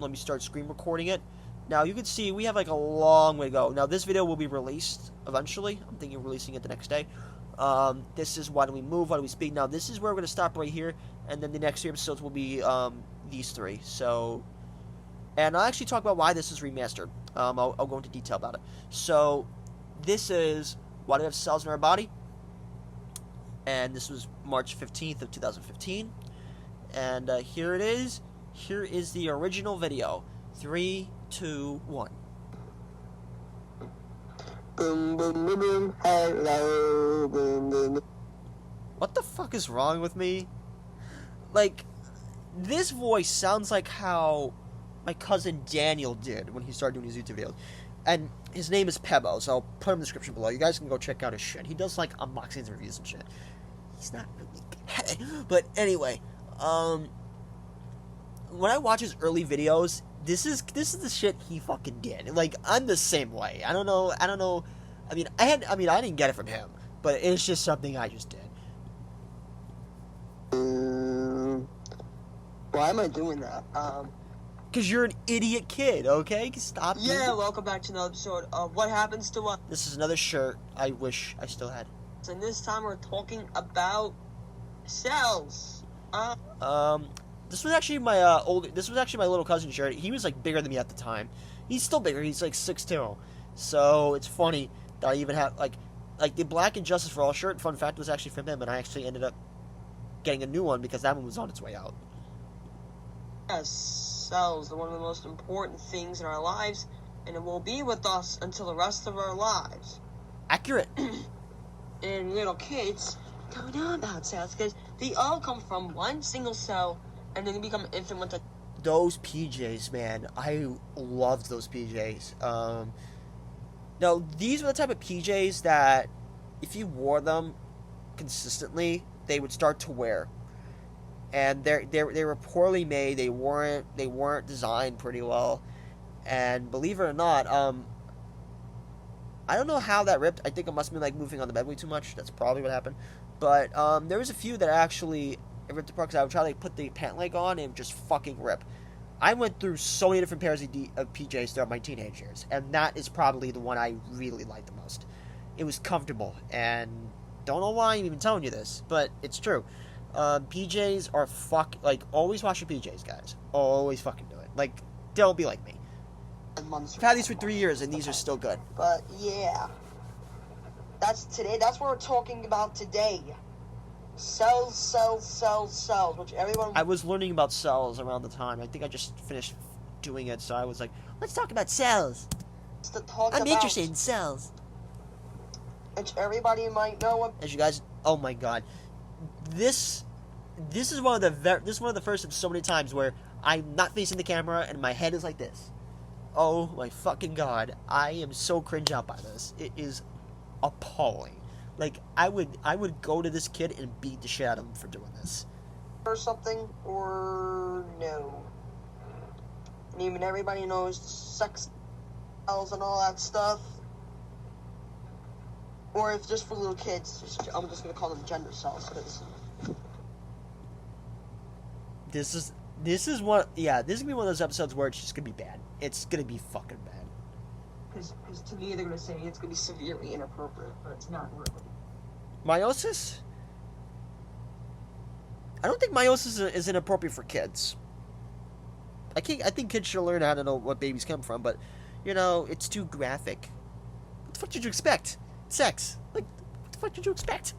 Let me start screen recording it. Now, you can see we have like a long way to go. Now, this video will be released eventually. I'm thinking of releasing it the next day. This is why do we move, why do we speak. Now, this is where we're going to stop right here. And then the next 3 episodes will be these 3. So, and I'll actually talk about why this is remastered. I'll go into detail about it. So, this is why do we have cells in our body. And this was March 15th of 2015. And here it is. Here is the original video. 3, 2, 1. Boom, boom, boom, boom. Hello, boom, boom. What the fuck is wrong with me? like, this voice sounds like how my cousin Daniel did when he started doing his YouTube videos. And his name is Pebo, so I'll put him in the description below. You guys can go check out his shit. He does, like, unboxings and reviews and shit. He's not really good. But anyway, when I watch his early videos, this is the shit he fucking did. Like, I'm the same way. I don't know. I mean, I didn't get it from him, but it's just something I just did. Why am I doing that? Because you're an idiot kid, okay? Stop. Yeah, welcome back to another episode of What Happens to Us. This is another shirt I wish I still had. And this time we're talking about cells. This was actually my This was actually my little cousin's shirt. He was like bigger than me at the time. He's still bigger. He's like 6'2". So it's funny that I even have like the Black and Justice for All shirt. Fun fact, was actually from him, and I actually ended up getting a new one because that one was on its way out. Yes, cells are one of the most important things in our lives, and it will be with us until the rest of our lives. Accurate. And little kids don't know about cells because they all come from one single cell, and then they become infant with Those PJs, man, I loved those PJs. Now these were the type of PJs that, if you wore them consistently, they would start to wear. And they were poorly made. They weren't designed pretty well. And believe it or not, I don't know how that ripped. I think it must have been like moving on the bed way too much. That's probably what happened. But there was a few that actually ripped apart because I would try to put the pant leg on and it would just fucking rip. I went through so many different pairs of PJs throughout my teenage years, and that is probably the one I really liked the most. It was comfortable, and don't know why I'm even telling you this, but it's true. PJs are always wash your PJs, guys. Always fucking do it. Like, don't be like me. I've had these for 3 years, and these are still good. But yeah, that's what we're talking about today. Cells, which everyone... I was learning about cells around the time. I think I just finished doing it, so I was like, let's talk about cells. I'm interested in cells. Which everybody might know. As you guys, oh my god, this is one of the first of so many times where I'm not facing the camera and my head is like this. Oh my fucking god, I am so cringed out by this. It is appalling. Like, I would go to this kid and beat the shit out of him for doing this. Or something, or no. And even everybody knows sex cells and all that stuff. Or if just for little kids, I'm just gonna call them gender cells, because... This is gonna be one of those episodes where it's just gonna be bad. It's gonna be fucking bad. Because to me, they're gonna say it's gonna be severely inappropriate, but it's not really. Meiosis? I don't think meiosis is inappropriate for kids. I think kids should learn how to know what babies come from, but, you know, it's too graphic. What the fuck did you expect? Sex. Like, what the fuck did you expect?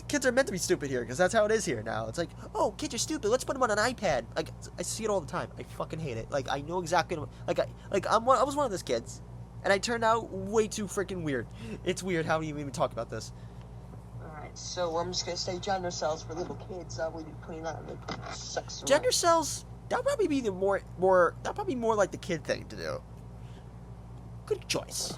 Kids are meant to be stupid here, because that's how it is here now. It's like, oh, kids are stupid, let's put them on an iPad. Like, I see it all the time. I fucking hate it. Like, I know exactly what, I was one of those kids, and I turned out way too freaking weird. It's weird how we even talk about this. Alright, so I'm just gonna say gender cells for little kids. We'll be putting that in the sex. Gender cells, that'll probably be that'll probably be more like the kid thing to do. Good choice.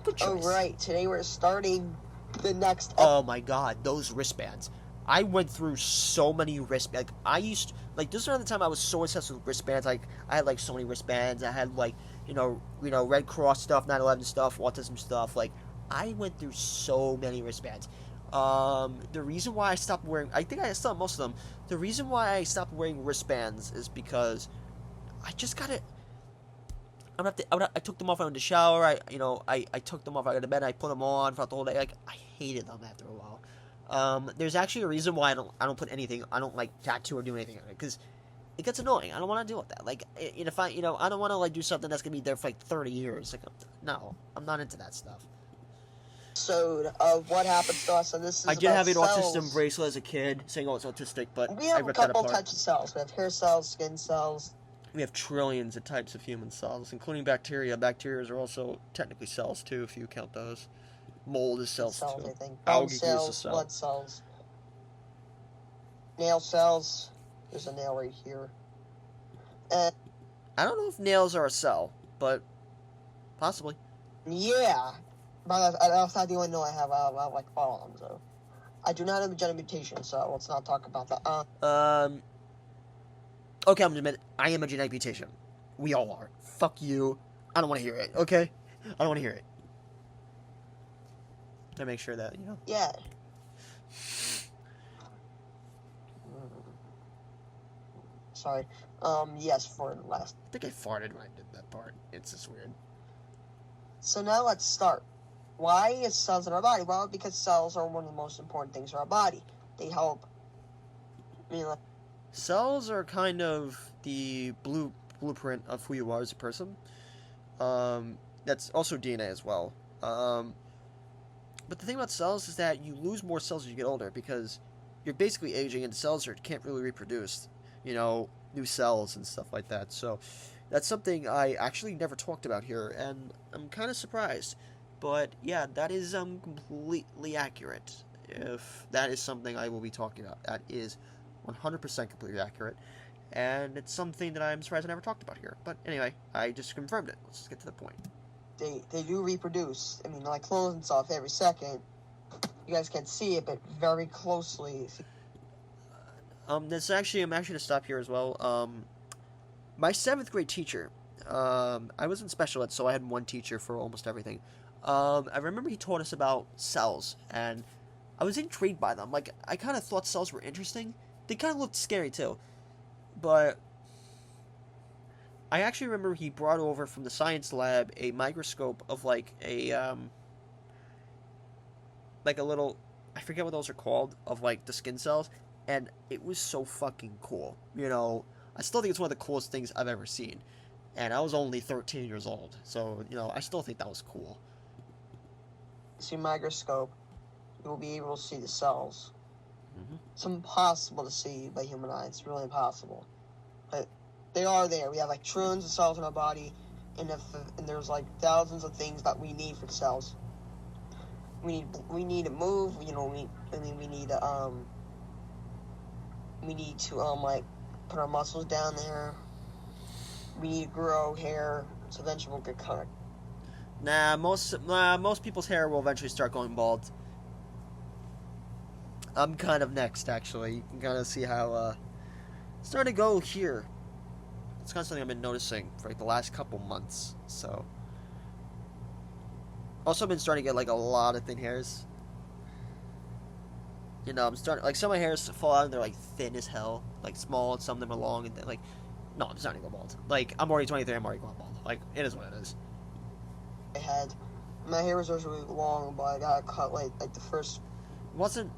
Good choice. Alright, today we're starting the next... Oh my god, those wristbands. I went through so many wristbands. This was around the time I was so obsessed with wristbands. Like, I had, like, so many wristbands. I had, like, you know, Red Cross stuff, 9/11 stuff, autism stuff. Like, I went through so many wristbands. The reason why I stopped wearing... I think I still have most of them. The reason why I stopped wearing wristbands is because I just got it. I took them off when I went to shower. I took them off. I got to bed. I put them on throughout the whole day. Like, I hated them after a while. There's actually a reason why I don't put anything. I don't like tattoo or do anything on it because it gets annoying. I don't want to deal with that. Like, if I don't want to like do something that's gonna be there for like 30 years. Like, no, I'm not into that stuff. So of what happens to us, and this is I did have an cells. autism bracelet as a kid, saying it's autistic, but We have I a ripped that couple apart. types of cells. We have hair cells, skin cells. We have trillions of types of human cells, including bacteria. Bacteria are also technically cells, too, if you count those. Mold is cells, too. I think. Algae Bone is cells, a cell. blood cells. nail cells. There's a nail right here. And I don't know if nails are a cell, but possibly. yeah, but that's not the only nail I have. I have like all of them. So I do not have a genetic mutation. So let's not talk about that. Okay, I'm gonna admit I am a genetic mutation. We all are. Fuck you. I don't want to hear it. Okay, I don't want to hear it. To make sure that Yeah. Sorry. Yes, for the last. I think I farted when I did that part. It's just weird. So now let's start. Why is cells in our body? Well, because cells are one of the most important things in our body. They help. Cells are kind of the blueprint of who you are as a person. That's also DNA as well. But the thing about cells is that you lose more cells as you get older because you're basically aging and cells can't really reproduce. New cells and stuff like that. So that's something I actually never talked about here, and I'm kind of surprised. But yeah, that is completely accurate. If that is something I will be talking about, that is 100% completely accurate, and it's something that I'm surprised I never talked about here. But anyway, I just confirmed it. Let's just get to the point. They do reproduce. I mean, like clone themselves every second. You guys can't see it, but very closely. I'm actually gonna stop here as well. My 7th grade teacher, I was in special ed, so I had one teacher for almost everything. I remember he taught us about cells, and I was intrigued by them. Like, I kind of thought cells were interesting. They kind of looked scary too, but I actually remember he brought over from the science lab a microscope of like a little, I forget what those are called, of like the skin cells. And it was so fucking cool. I still think it's one of the coolest things I've ever seen. And I was only 13 years old. So, I still think that was cool. See microscope, you'll be able to see the cells. Mm-hmm. It's impossible to see by human eye. It's really impossible. But they are there. We have like trillions of cells in our body. And there's like thousands of things that we need for cells. We need to move. We need to like put our muscles down there. We need to grow hair, so eventually we'll get cut. Nah, most people's hair will eventually start going bald. I'm kind of next, actually. You can kind of see how it's starting to go here. It's kind of something I've been noticing for like the last couple months. So, also been starting to get like a lot of thin hairs. I'm starting, like, some of my hairs fall out and they're, like, thin as hell. Like, small, and some of them are long, and like, no, I'm starting to go bald. Like, I'm already 23, I'm already going bald. Like, it is what it is. My hair was really long, but I got cut, like the first... It wasn't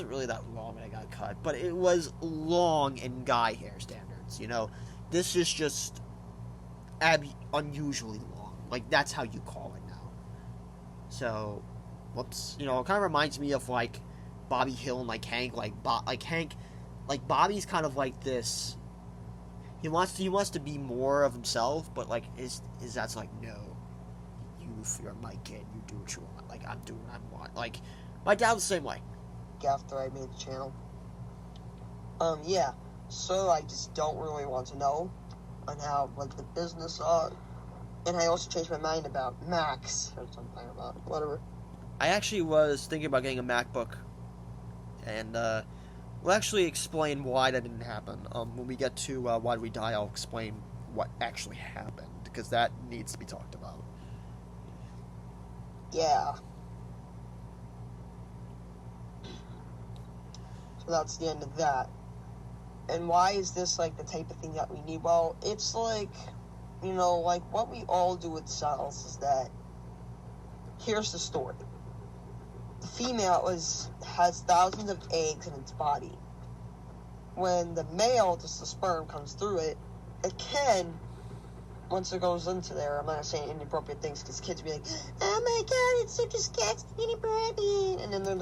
really that long when I got cut, but it was long in guy hair standards, This is just unusually long. Like, that's how you call it now. So, whoops. It kind of reminds me of, like, Bobby Hill and like Hank, like Bobby's kind of like this. He wants to be more of himself, but like his dad's like, no, you're my kid. You do what you want. Like, I'm doing what I want. Like, my dad was the same way. After I made the channel, yeah. So I just don't really want to know on how like the business are, and I also changed my mind about Macs or something about whatever. I actually was thinking about getting a MacBook. And we'll actually explain why that didn't happen. When we get to Why Did We Die, I'll explain what actually happened, because that needs to be talked about. Yeah. So that's the end of that. And why is this like the type of thing that we need? Well, it's like, like what we all do with cells is that, here's the story. The female has thousands of eggs in its body. When the male, just the sperm, comes through it, it can, once it goes into there, I'm not saying inappropriate things because kids will be like, oh my god, it's so disgusting, inappropriate. And then they're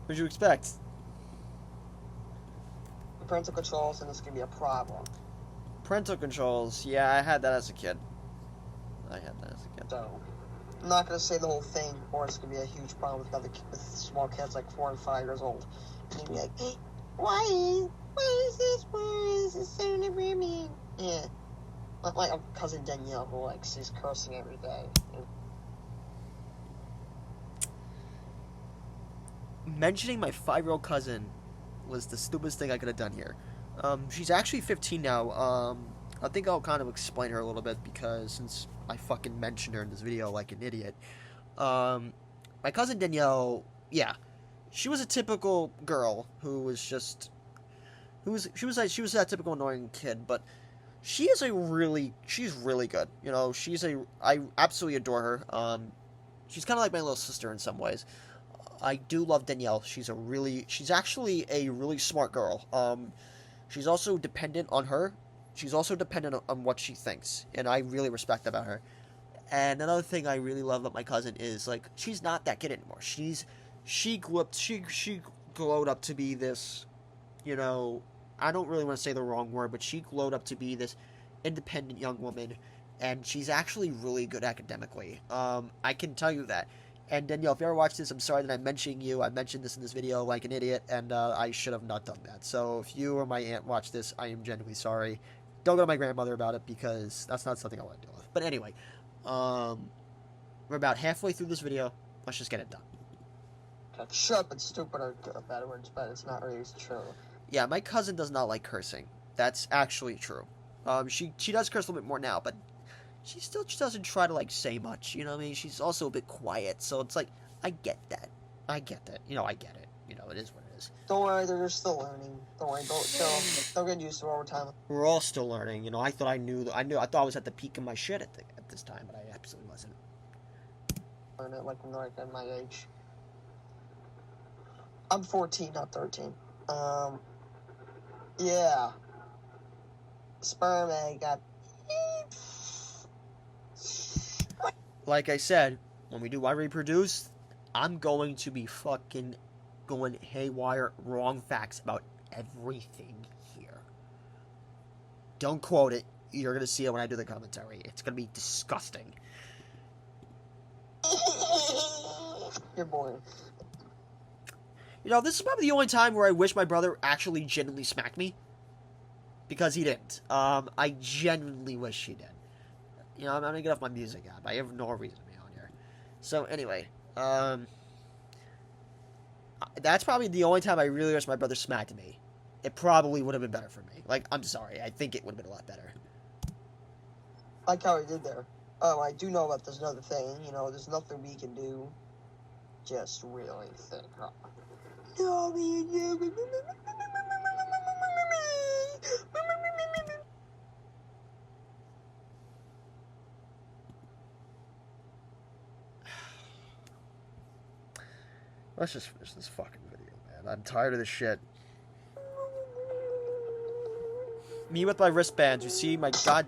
What'd you expect? parental controls, and it's going to be a problem. Parental controls, yeah, I had that as a kid. So, I'm not going to say the whole thing, or it's going to be a huge problem with small kids like 4 and 5 years old. And they'll be like, Why is this? Why is this so me? Yeah. Like a cousin Danielle who likes is cursing every day. Mentioning my 5-year-old cousin was the stupidest thing I could have done here. She's actually 15 now. I think I'll kind of explain her a little bit because since I fucking mentioned her in this video like an idiot. My cousin Danielle, yeah, she was a typical girl who was just, she was that typical annoying kid, but she's really good. You know, I absolutely adore her. She's kind of like my little sister in some ways. I do love Danielle. She's actually a really smart girl. She's also dependent on her. She's also dependent on what she thinks, and I really respect that about her. And another thing I really love about my cousin is like she's not that kid anymore. She glowed up to be this, you know, I don't really want to say the wrong word, but she glowed up to be this independent young woman, and she's actually really good academically. I can tell you that. And Danielle, if you ever watch this, I'm sorry that I'm mentioning you. I mentioned this in this video like an idiot, and I should have not done that. So if you or my aunt watch this, I am genuinely sorry. Don't go to my grandmother about it because that's not something I want to deal with. But anyway, we're about halfway through this video. Let's just get it done. Shut up and stupid are bad words, but it's not really true. Yeah, my cousin does not like cursing. That's actually true. She does curse a little bit more now, but she doesn't try to like say much. You know what I mean? She's also a bit quiet, so it's like I get that. You know, I get it. You know, it is what it is. Don't worry, they're still learning. Don't worry, they'll get used to it over time. We're all still learning. You know, I thought I thought I was at the peak of my shit at this time, but I absolutely wasn't. Learn it like at my age. I'm 14, not 13. Yeah. Sperm egg got. Like I said, when we do I Reproduce, I'm going to be fucking going haywire, wrong facts about everything here. Don't quote it. You're going to see it when I do the commentary. It's going to be disgusting. You're boring. You know, this is probably the only time where I wish my brother actually genuinely smacked me. Because he didn't. I genuinely wish he did. You know, I'm gonna get off my music app. I have no reason to be on here. So, anyway, that's probably the only time I really wish my brother smacked me. It probably would have been better for me. Like, I'm sorry. I think it would have been a lot better. Like how he did there. I do know that there's another thing. You know, there's nothing we can do. Just really think. Let's just finish this fucking video, man. I'm tired of this shit. Me with my wristbands, you see my god...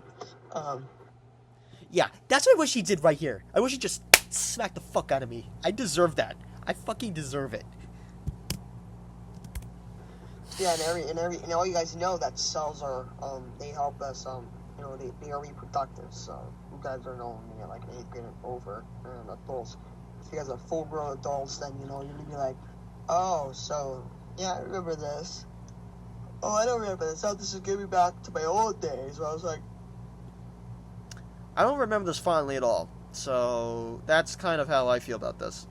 Yeah, that's what I wish he did right here. I wish he just smacked the fuck out of me. I deserve that. I fucking deserve it. Yeah, and all you guys know that cells are, they help us, you know, they are reproductive, so you guys are knowing me like an 8th grade and over, and adults. If you guys are full-grown adults, then, you know, you're gonna be like, oh, so, yeah, I remember this. Oh, I don't remember this. Oh, this is giving me back to my old days, where I was like... I don't remember this fondly at all, so that's kind of how I feel about this.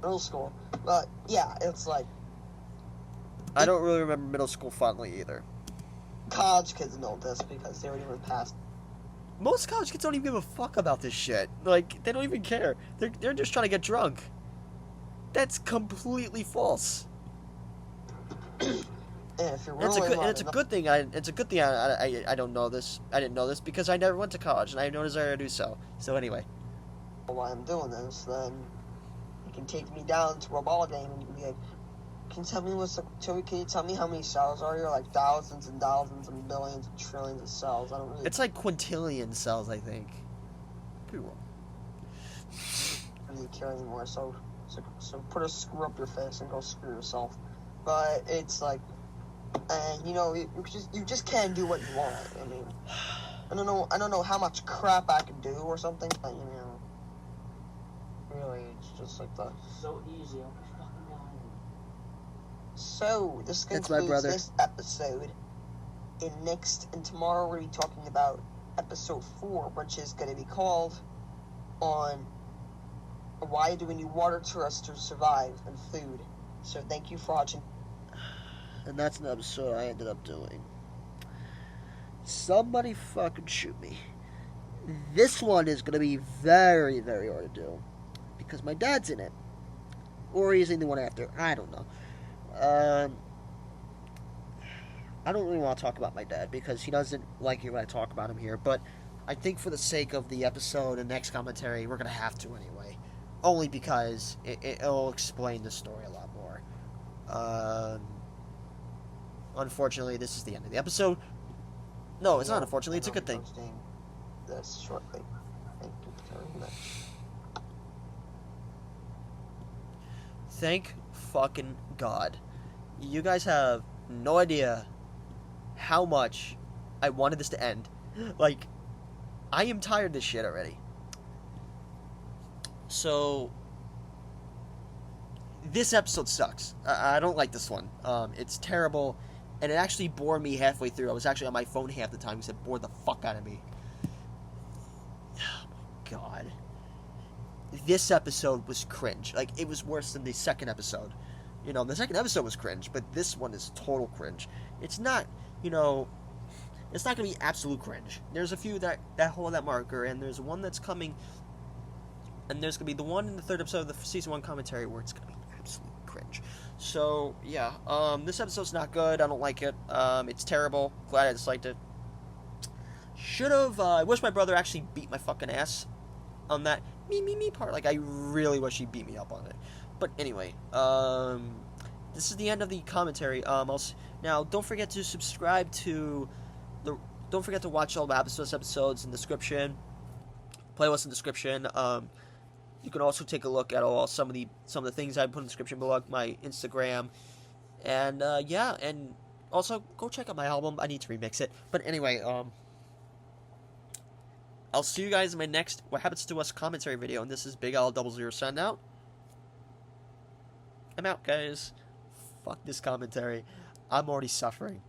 Middle school. But, yeah, it's like... I don't really remember middle school fondly either. College kids know this because they already went past. Most college kids don't even give a fuck about this shit. Like, they don't even care. They're just trying to get drunk. That's completely false. And if you're really it's a good thing. I don't know this. I didn't know this because I never went to college and I have no desire to do so. So anyway. While I'm doing this, then you can take me down to a ball game and you can be like, can you tell me how many cells are here? Like thousands and thousands and billions and trillions of cells. I don't really. It's like quintillion cells, I think. Pretty wrong. Really care anymore. So put a screw up your face and go screw yourself. But it's like, and you know, you just can't do what you want. I mean, I don't know how much crap I can do or something, but you know, really, it's just like the so easy. So, this That's my concludes brother. this episode. And tomorrow we'll be talking about episode 4, which is going to be called on why do we need water to us to survive and food. So thank you for watching. And that's an episode I ended up doing. Somebody fucking shoot me. This one is going to be very, very hard to do. Because my dad's in it. Or he's in the one after. I don't know. I don't really want to talk about my dad because he doesn't like it when I talk about him here. But I think for the sake of the episode and next commentary, we're going to have to anyway. Only because it'll explain the story a lot more. Unfortunately, this is the end of the episode. No, it's not unfortunately. It's a good thing. This shortly. Thank you very much. Thank fucking God. You guys have no idea how much I wanted this to end. Like, I am tired of this shit already. So, this episode sucks. I don't like this one. It's terrible, and it actually bored me halfway through. I was actually on my phone half the time because it bored the fuck out of me. Oh, God. This episode was cringe. Like, it was worse than the second episode. You know, the second episode was cringe, but this one is total cringe. It's not, you know, it's not going to be absolute cringe. There's a few that hold that marker, and there's one that's coming, and there's going to be the one in the third episode of the season 1 commentary where it's going to be absolute cringe. So, yeah, this episode's not good. I don't like it. It's terrible. Glad I disliked it. I wish my brother actually beat my fucking ass on that me part. Like, I really wish he beat me up on it. But anyway, this is the end of the commentary. Now, don't forget to subscribe to don't forget to watch all the episodes in the description. Playlist in the description. You can also take a look at some of the things I put in the description below, like my Instagram, and yeah, and also go check out my album. I need to remix it. But anyway, I'll see you guys in my next What Happens to Us commentary video, and this is BigAl 00 signing out. I'm out, guys. Fuck this commentary. I'm already suffering.